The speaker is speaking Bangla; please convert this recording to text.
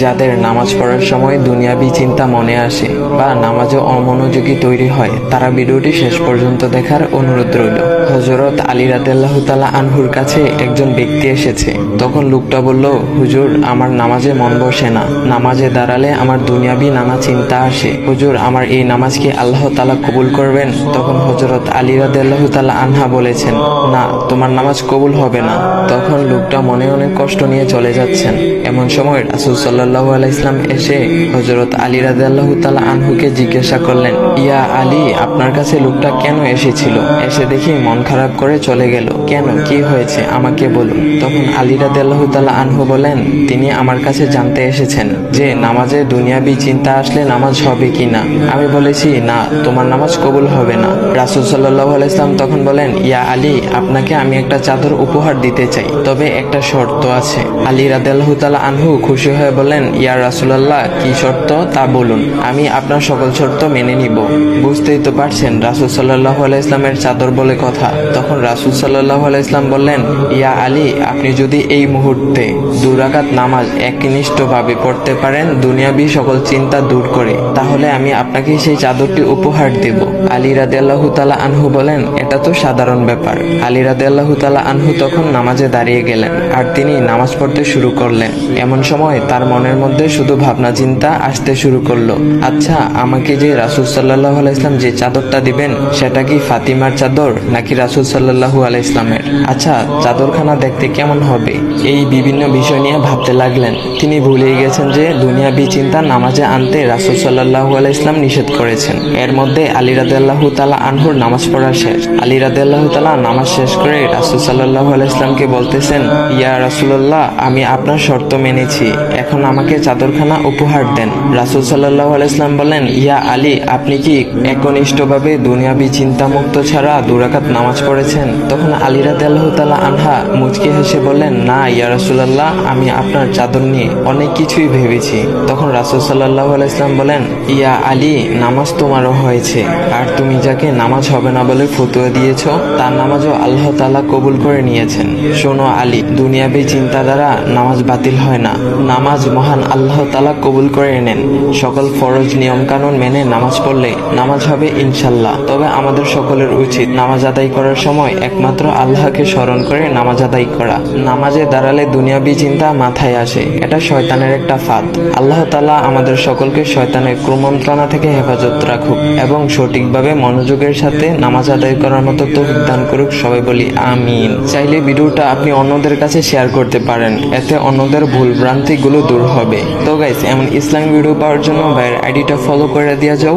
যাদের নামাজ পড়ার সময় দুনিয়াবি চিন্তা মনে আসে বা নামাজে অমনোযোগী তৈরি হয়, তারা ভিডিওটি শেষ পর্যন্ত দেখার অনুরোধ রইল। হযরত আলী রাদিয়াল্লাহু তাআলা আনহুর কাছে একজন ব্যক্তি এসেছে। তখন লোকটা বলল, হুজুর, আমার নামাজে মন বসে না। নামাজে দাঁড়ালে আমার দুনিয়াবি নানা চিন্তা আসে। হুজুর, আমার এই নামাজ কি আল্লাহ তাআলা কবুল করবেন? তখন হযরত আলী রাদিয়াল্লাহু তাআলা আনহা বলেছেন, না, তোমার নামাজ কবুল হবে না। তখন লোকটা মনে অনেক কষ্ট নিয়ে চলে যাচ্ছেন। এমন সময় রাসূল সাল্লাল্লাহু আলাইহি ওয়াসাল্লাম এসে হযরত আলী রাদিয়াল্লাহু তাআলা আনহুকে জিজ্ঞাসা করলেন, ইয়া আলী, আপনার কাছে লোকটা কেন এসেছিল? এসে দেখি মন খারাপ করে চলে গেল। কেন, কি হয়েছে, আমাকে বলুন। তখন আলী রাদিয়াল্লাহু তাআলা আনহু বলেন, তিনি আমার কাছে জানতে এসেছেন যে নামাজে দুনিয়াবি চিন্তা আসলে নামাজ হবে কিনা। আমি বলেছি, না, তোমার নামাজ কবুল হবে না। রাসূল সাল্লাল্লাহু আলাইহি ওয়াসাল্লাম তখন বলেন, ইয়া আলী, আপনাকে আমি একটা চাদর উপহার দিতে চাই, তবে একটা শর্ত আছে। আলী রাদিয়াল্লাহু তাআলা আনহু খুশি হয়ে বলেন, ইয়া রাসূলুল্লাহ, কি শর্ত তা বলুন, আমি আপনার সকল শর্ত মেনে নিব। বুঝতেই তো পারছেন রাসূল সাল্লাল্লাহু আলাইহি ওয়াসাল্লামের চাদর বলে কথা। তখন রাসূল সাল্লাল্লাহু আলাইহি ওয়াসাল্লাম বললেন, ইয়া আলী, আপনি যদি এই মুহূর্তে 2 রাকাত নামাজ একনিষ্ঠভাবে পড়তে পারেন দুনিয়াবি সকল চিন্তা দূর করে, তাহলে আমি আপনাকে সেই চাদরটি উপহার দেব। আলী রাদিয়াল্লাহু তাআলা আনহু বলেন, এটা তো সাধারণ ব্যাপার। আলী রাদিয়াল্লাহু তাআলা আনহু তখন নামাজে দাঁড়িয়ে গেলেন আর তিনি নামাজ পড়তে শুরু করলেন। এমন সময় তার মনের মধ্যে শুধু ভাবনা চিন্তা আসতে শুরু করলো, আচ্ছা, আমাকে যে রাসূল সাল্লাল্লাহু আলাইহি ওয়াসাল্লাম যে চাদরটা দিবেন, সেটা কি ফাতিমার চাদর নাকি রাসূল সাল্লাল্লাহু আলাইহি ওয়াসাল্লামের? আচ্ছা, চাদরখানা দেখতে কেমন হবে? এই বিভিন্ন বিষয় নিয়ে ভাবতে লাগলেন। তিনি ভুলেই গেছেন যে দুনিয়াবি চিন্তা নামাজে আনতে রাসূল সাল্লাল্লাহু আলাইহি ওয়াসাল্লাম নিষেধ করেছেন। এর মধ্যে আলী রাদিয়াল্লাহু তাআলা আনহুর নামাজ পড়া শেষ। আলী রাদিয়াল্লাহু তাআলা নামাজ শেষ করে রাসূল সাল্লাল্লাহু আলাইহি ওয়াসাল্লামকে বলতেছেন, ইয়া রাসূলুল্লাহ, আমি আপনার শর্ত মেনেছি, এখন আমাকে চাদরখানা উপহার দেন। রাসূল সাল্লাল্লাহু আলাইহি ওয়াসাল্লাম বলেন, ইয়া আলী, আপনি কি একনিষ্ঠভাবে দুনিয়াবি চিন্তা মুক্ত ছাড়া 2 রাকাত নামাজ পড়েছেন? তখন আলী রাদিয়াল্লাহু তাআলা আনহা মুচকি হেসে বললেন, না ইয়া রাসূলুল্লাহ, আমি আপনার চাদর নিয়ে অনেক কিছুই ভেবেছি। তখন রাসূল সাল্লাল্লাহু আলাইহি ওয়াসাল্লাম বলেন, ইয়া আলী, নামাজ তোমারও হয়েছে, আর তুমি যাকে নামাজ হবে না বলে ফতোয়া দিয়েছো, তার নামাজও আল্লাহ তাআলা কবুল করে নিয়েছেন। শোনো আলী, দুনিয়াবি চিন্তা দ্বারা নামাজ বাতিল হয় না, নামাজ মহান আল্লাহ তাআলা কবুল করে নেন। সকল ফরজ নিয়ম কানুন মেনে নামাজ পড়লে নামাজ হবে ইনশাল্লাহ। তবে আমাদের সকলের উচিত নামাজ আদায় করার সময় একমাত্র আল্লাহকে স্মরণ করে নামাজ আদায় করা। নামাজে দাঁড়ালে দুনিয়াবি চিন্তা মাথায় আসে, এটা শয়তানের একটা ফাঁদ। আল্লাহ তাআলা আমাদের সকলকে শয়তানের কুমন্ত্রণা থেকে হেফাজত রাখুক এবং সঠিকভাবে মনোযোগের সাথে নামাজ আদায় করার মতো তৌফিক দান করুক। সবাই বলি আমিন। চাইলে ভিডিওটা আপনি অন্যদের কাছে শেয়ার করতে পারেন, এতে অন্যদের ভুল ভ্রান্তিগুলো দূর হবে। তো গাইস, এমন ইসলামিক ভিডিও পাওয়ার জন্য ভাইয়ের আইডিটা ফলো করে দিয়ে যাও।